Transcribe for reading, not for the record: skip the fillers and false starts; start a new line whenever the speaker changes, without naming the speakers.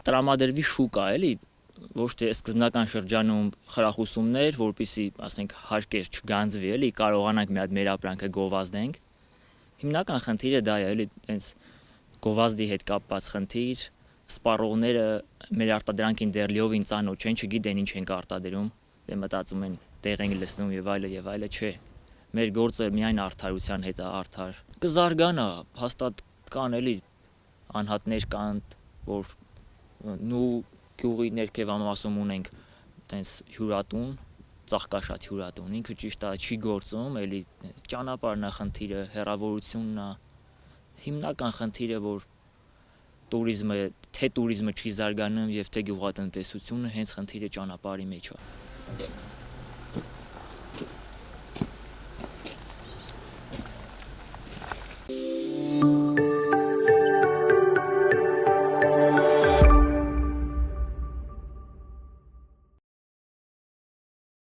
տրամադրվի շուկա, էլի, ոչ թե սկզբնական շրջանում խրախուսումներ, որպեսզի, ասենք, հարկեր չգանձվի, էլի, կարողանանք մի հատ մեր ապրանքը գովազդենք։ Հիմնական խնդիրը դա է, էլի, տենց գովազդի հետ կապված խնդիր, սպառողները մեր արտադրանքին դեռ լիովին ծանոթ չեն, չգիտեն ինչ ենք արտադրում, դե մտածում են տեղ ենք լցնում եւ այլը, չէ։ Մեր գործը միայն արդարության հետ է արդար։ Կզարգանա, հաստատ կան էլի անհատներ կան, որ նու գյուղի ներքև ամասում ունենք տենց հյուրատուն, ծաղկաշատ հյուրատուն, ինքը ճիշտ է չի գործում, էլի ճանապարհն է խնդիրը, հեռավորությունն է։ Հիմնական խնդիրը, որ թե տուրիզմը չի զարգանում եւ թե գյուղատնտեսությունը, հենց խնդիրը ճանապարհի մեջ է։